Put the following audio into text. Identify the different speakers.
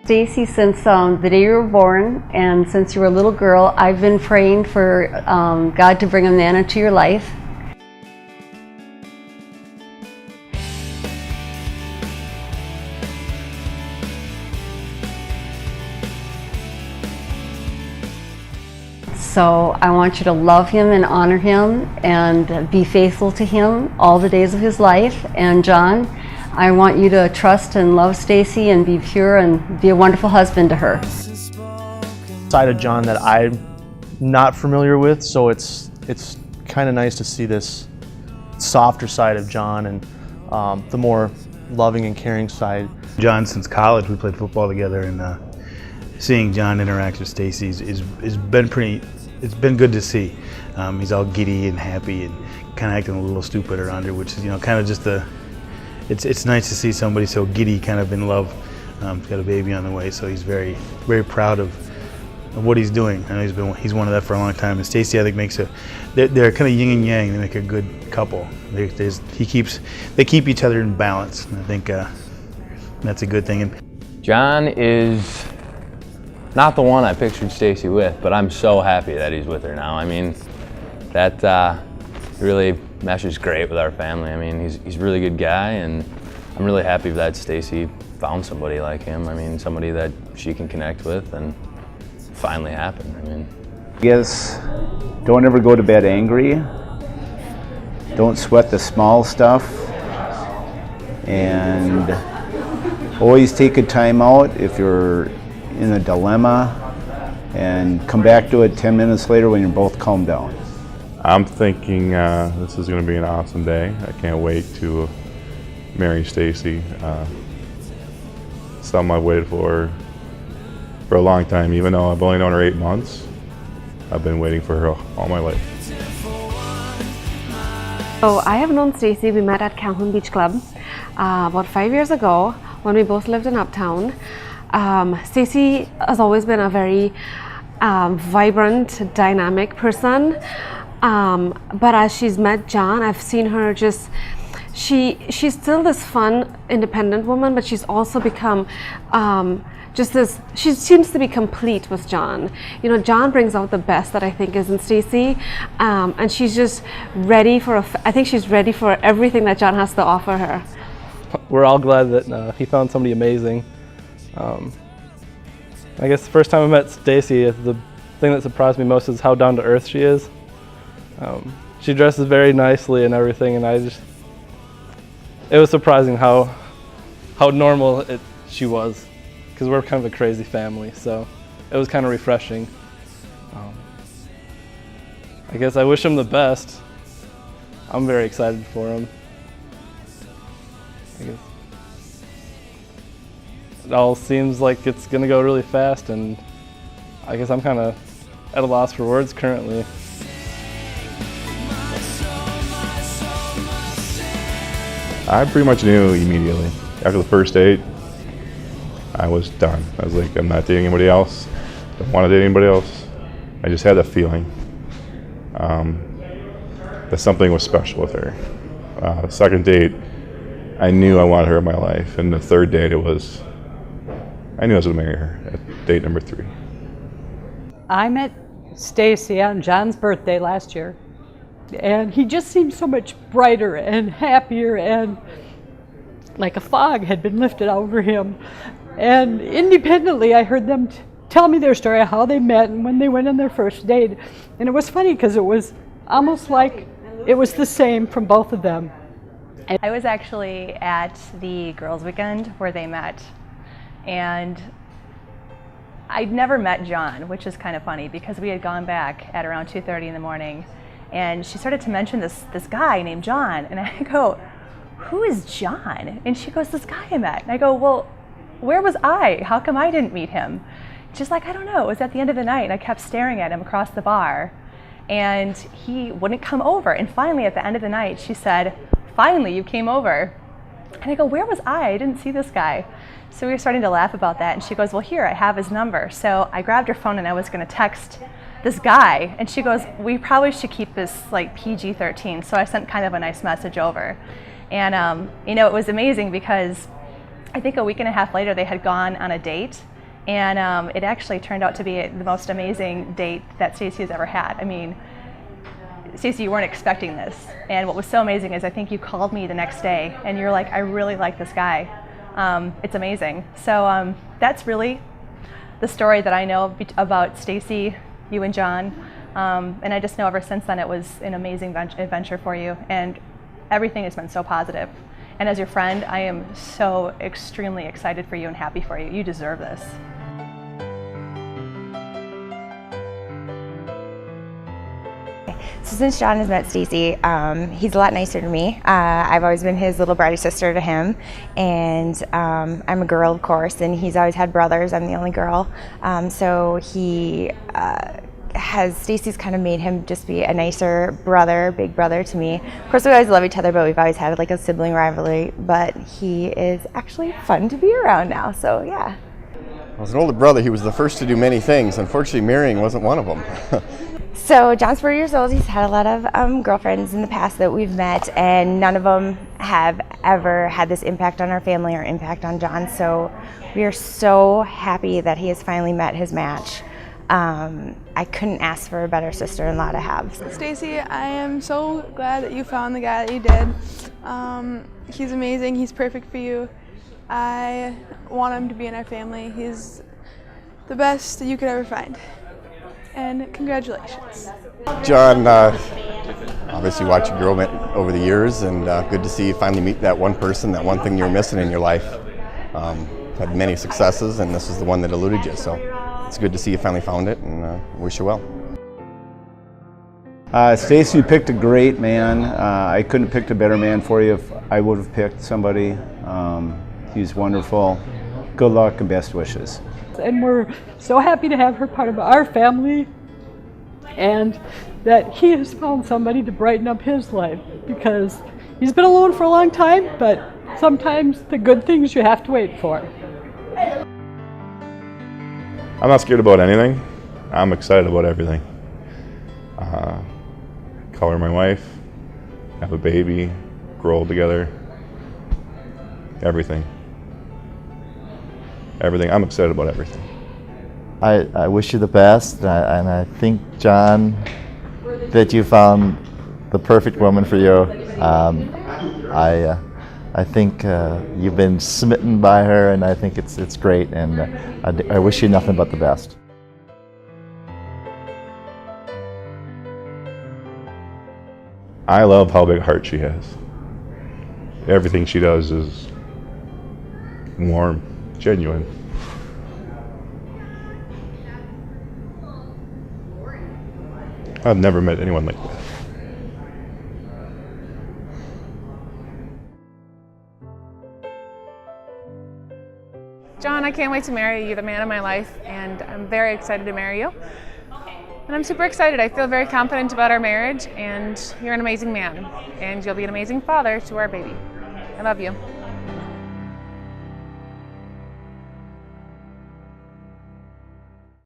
Speaker 1: Stacy, since the day you were born and since you were a little girl, I've been praying for God to bring a man into your life. So I want you to love him and honor him and be faithful to him all the days of his life. And John, I want you to trust and love Stacy and be pure and be a wonderful husband to her.
Speaker 2: Side of John that I'm not familiar with, so it's kind of nice to see this softer side of John and the more loving and caring side.
Speaker 3: John, since college, we played football together, and seeing John interact with Stacy is been pretty. It's been good to see. He's all giddy and happy and kind of acting a little stupid around her, which is kind of just the. It's nice to see somebody so giddy, kind of in love. He's got a baby on the way, so he's very proud of what he's doing. I know he's one of that for a long time. And Stacy, I think, makes they're kind of yin and yang. They make a good couple. They keep each other in balance. And I think that's a good thing. And
Speaker 4: John is not the one I pictured Stacy with, but I'm so happy that he's with her now. I mean, that really meshes great with our family. I mean, he's a really good guy, and I'm really happy that Stacy found somebody like him. I mean, somebody that she can connect with, and finally happened. I mean,
Speaker 5: Yes, don't ever go to bed angry. Don't sweat the small stuff, and always take a time out if you're in a dilemma, and come back to it 10 minutes later when you're both calmed down.
Speaker 6: I'm thinking this is going to be an awesome day. I can't wait to marry Stacy. Something I've waited for a long time, even though I've only known her 8 months. I've been waiting for her all my life.
Speaker 7: So I have known Stacy. We met at Calhoun Beach Club about 5 years ago when we both lived in Uptown. Stacy has always been a very vibrant, dynamic person. But as she's met John, I've seen her just, she's still this fun, independent woman, but she's also become she seems to be complete with John. You know, John brings out the best that I think is in Stacy, and she's just ready I think she's ready for everything that John has to offer her.
Speaker 8: We're all glad that he found somebody amazing. I guess the first time I met Stacy, the thing that surprised me most is how down to earth she is. She dresses very nicely and everything, and it was surprising how normal she was, because we're kind of a crazy family, so it was kind of refreshing. I guess I wish him the best. I'm very excited for him. I guess it all seems like it's gonna go really fast, and I guess I'm kind of at a loss for words currently.
Speaker 6: I pretty much knew immediately. After the first date, I was done. I was like, I'm not dating anybody else. Don't want to date anybody else. I just had that feeling that something was special with her. The second date, I knew I wanted her in my life. And the third date, I knew I was going to marry her at date number 3.
Speaker 9: I met Stacy on John's birthday last year, and he just seemed so much brighter and happier, and like a fog had been lifted over him. And independently, I heard them tell me their story, how they met and when they went on their first date. And it was funny because it was almost like it was the same from both of them.
Speaker 10: I was actually at the girls' weekend where they met, and I'd never met John, which is kind of funny because we had gone back at around 2:30 in the morning, and she started to mention this guy named John, and I go, who is John? And she goes, this guy I met. And I go, well, where was I? How come I didn't meet him? She's like, I don't know, it was at the end of the night, and I kept staring at him across the bar, and he wouldn't come over. And finally, at the end of the night, she said, finally, you came over. And I go, where was I? I didn't see this guy. So we were starting to laugh about that, and she goes, well, here, I have his number. So I grabbed her phone, and I was gonna text this guy, and she goes, we probably should keep this like PG-13. So I sent kind of a nice message over. And it was amazing because I think a week and a half later they had gone on a date, And it actually turned out to be the most amazing date that Stacy has ever had. I mean, Stacy, you weren't expecting this. And what was so amazing is I think you called me the next day and you're like, I really like this guy. It's amazing. So that's really the story that I know about Stacy, you and John. And I just know ever since then it was an amazing adventure for you. And everything has been so positive. And as your friend, I am so extremely excited for you and happy for you. You deserve this.
Speaker 11: So since John has met Stacy, he's a lot nicer to me. I've always been his little brother sister to him, and I'm a girl, of course, and he's always had brothers. I'm the only girl, so he Stacy's kind of made him just be a nicer brother, big brother to me. Of course, we always love each other, but we've always had like a sibling rivalry. But he is actually fun to be around now. So yeah.
Speaker 12: As an older brother, he was the first to do many things. Unfortunately, marrying wasn't one of them.
Speaker 11: So John's 4 years old. He's had a lot of girlfriends in the past that we've met, and none of them have ever had this impact on our family or impact on John. So we are so happy that he has finally met his match. I couldn't ask for a better sister-in-law to have.
Speaker 13: Stacy, I am so glad that you found the guy that you did. He's amazing. He's perfect for you. I want him to be in our family. He's the best that you could ever find. And congratulations.
Speaker 12: John, obviously watched you grow over the years, and good to see you finally meet that one person, that one thing you were missing in your life. Had many successes, and this is the one that eluded you. So it's good to see you finally found it, and wish you well.
Speaker 5: Stacy, you picked a great man. I couldn't have picked a better man for you if I would have picked somebody. He's wonderful. Good luck and best wishes.
Speaker 9: And we're so happy to have her part of our family, and that he has found somebody to brighten up his life, because he's been alone for a long time, but sometimes the good things you have to wait for.
Speaker 6: I'm not scared about anything. I'm excited about everything. Call her my wife, have a baby, grow old together, everything. Everything. I'm excited about everything.
Speaker 14: I wish you the best, and I think, John, that you found the perfect woman for you. I think you've been smitten by her, and I think it's great, and I wish you nothing but the best.
Speaker 6: I love how big a heart she has. Everything she does is warm, genuine. I've never met anyone like that.
Speaker 15: John, I can't wait to marry you. You're the man of my life, and I'm very excited to marry you. And I'm super excited. I feel very confident about our marriage, and you're an amazing man, and you'll be an amazing father to our baby. I love you.